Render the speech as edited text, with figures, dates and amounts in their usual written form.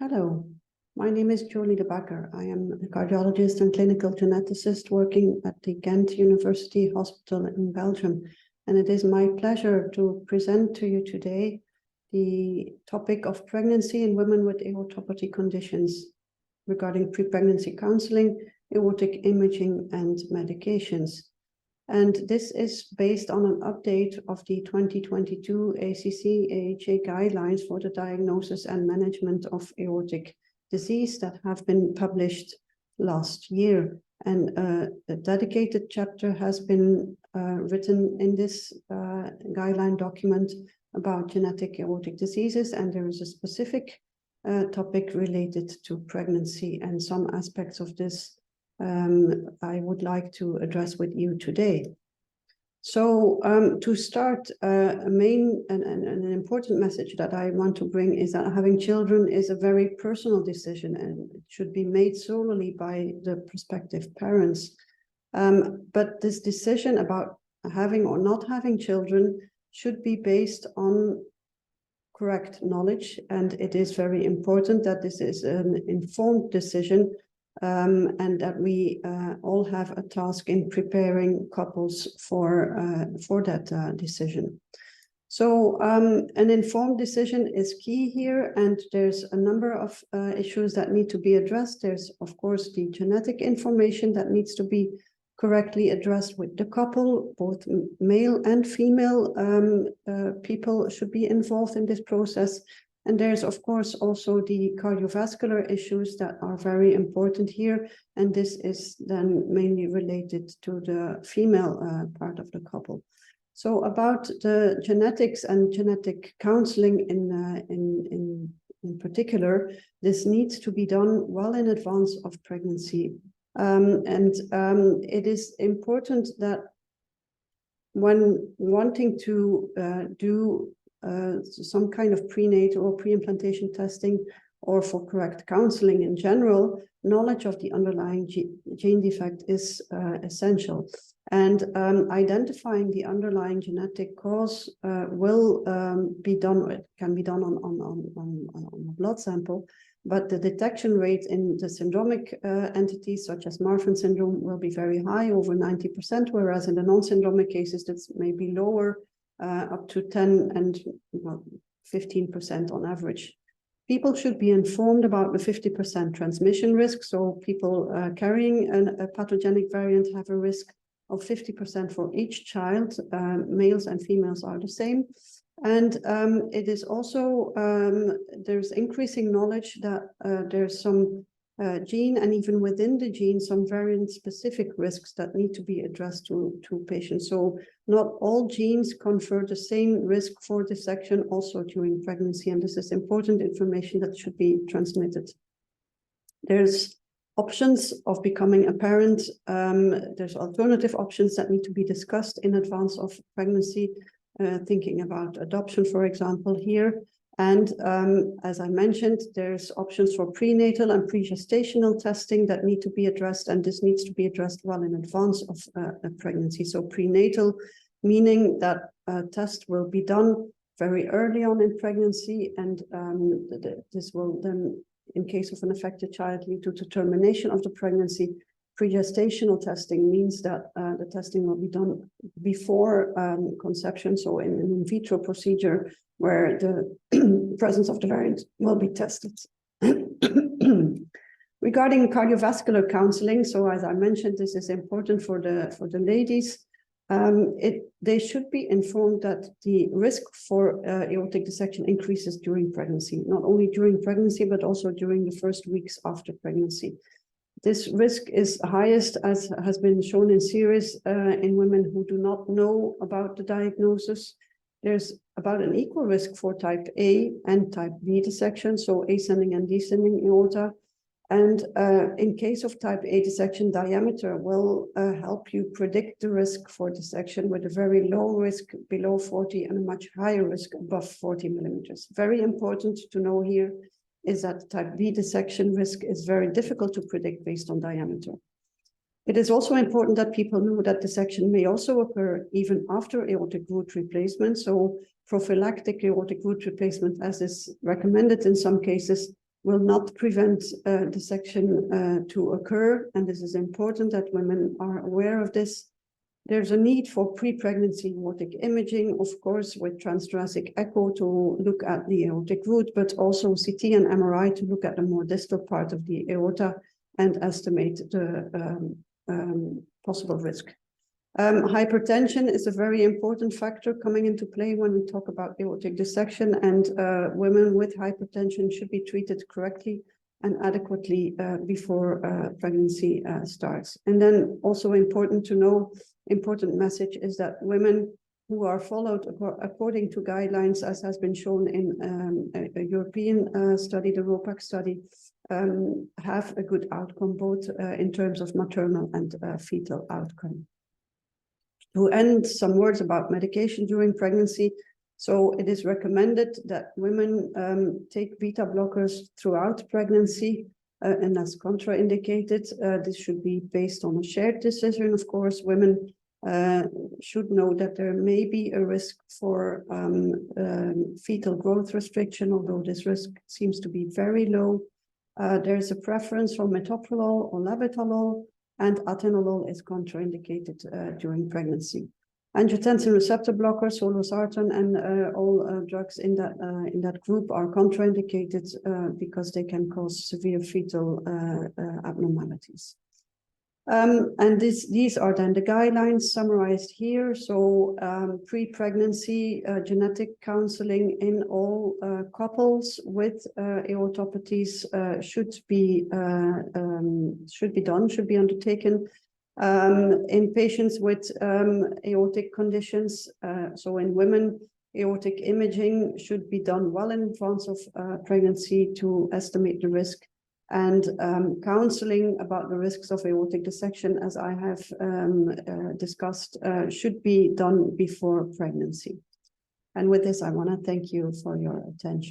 Hello, my name is Julie de Bakker. I am a cardiologist and clinical geneticist working at the Ghent University Hospital in Belgium. And it is my pleasure to present to you today the topic of pregnancy in women with aortopathy conditions regarding pre-pregnancy counseling, aortic imaging, and medications. And this is based on an update of the 2022 ACC/AHA guidelines for the diagnosis and management of aortic disease that have been published last year. And a dedicated chapter has been written in this guideline document about genetic aortic diseases, and there is a specific topic related to pregnancy, and some aspects of this I would like to address with you today. So to start, a main and an important message that I want to bring is that having children is a very personal decision, and it should be made solely by the prospective parents. But this decision about having or not having children should be based on correct knowledge, and it is very important that this is an informed decision, and that we all have a task in preparing couples for that decision. So an informed decision is key here, and there's a number of issues that need to be addressed. There's, of course, the genetic information that needs to be correctly addressed with the couple. Both male and female people should be involved in this process. And there's, of course, also the cardiovascular issues that are very important here. And this is then mainly related to the female part of the couple. So about the genetics and genetic counseling in particular, this needs to be done well in advance of pregnancy. It is important that when wanting to do some kind of prenatal or pre-implantation testing, or for correct counseling in general, knowledge of the underlying gene defect is essential. And identifying the underlying genetic cause will be done. It can be done on a blood sample, but the detection rate in the syndromic entities, such as Marfan syndrome, will be very high, over 90%, whereas in the non-syndromic cases, that's maybe lower, up to 10 and 15% on average. People should be informed about the 50% transmission risk. So people carrying a pathogenic variant have a risk of 50% for each child. Males and females are the same. And it is also, there's increasing knowledge that there's some gene, and even within the gene, some variant-specific risks that need to be addressed to patients. So not all genes confer the same risk for dissection also during pregnancy, and this is important information that should be transmitted. There's options of becoming a parent. There's alternative options that need to be discussed in advance of pregnancy, thinking about adoption, for example, here. And as I mentioned, there's options for prenatal and pre-gestational testing that need to be addressed, and this needs to be addressed well in advance of a pregnancy. So prenatal, meaning that a test will be done very early on in pregnancy, and this will then, in case of an affected child, lead to termination of the pregnancy. Pre-gestational testing means that the testing will be done before conception, so in an in vitro procedure where the presence of the variant will be tested. Regarding cardiovascular counseling, so as I mentioned, this is important for the ladies. They should be informed that the risk for aortic dissection increases during pregnancy, not only during pregnancy, but also during the first weeks after pregnancy. This risk is highest, as has been shown in series, in women who do not know about the diagnosis. There's about an equal risk for type A and type B dissection, so ascending and descending aorta. And in case of type A dissection, diameter will help you predict the risk for dissection, with a very low risk below 40 and a much higher risk above 40 millimeters. Very important to know here is that type B dissection risk is very difficult to predict based on diameter. It is also important that people know that dissection may also occur even after aortic root replacement. So prophylactic aortic root replacement, as is recommended in some cases, will not prevent dissection to occur. And this is important that women are aware of this. There's a need for pre-pregnancy aortic imaging, of course, with transthoracic echo to look at the aortic root, but also CT and MRI to look at the more distal part of the aorta and estimate the possible risk. Hypertension is a very important factor coming into play when we talk about aortic dissection, and women with hypertension should be treated correctly and adequately before pregnancy starts. And then also important to know, important message is that women who are followed according to guidelines, as has been shown in a European study, the ROPAC study, have a good outcome, both in terms of maternal and fetal outcome. To end, some words about medication during pregnancy. So it is recommended that women take beta blockers throughout pregnancy, and that's contraindicated. This should be based on a shared decision. Of course, women should know that there may be a risk for fetal growth restriction, although this risk seems to be very low. There's a preference for metoprolol or labetalol, and atenolol is contraindicated during pregnancy. Angiotensin receptor blockers, olosartan, and all drugs in that group are contraindicated because they can cause severe fetal abnormalities. And these are then the guidelines summarized here. So pre-pregnancy genetic counseling in all couples with aortopathies should be undertaken. In patients with aortic conditions, so in women, aortic imaging should be done well in advance of pregnancy to estimate the risk. And counseling about the risks of aortic dissection, as I have discussed, should be done before pregnancy. And with this, I want to thank you for your attention.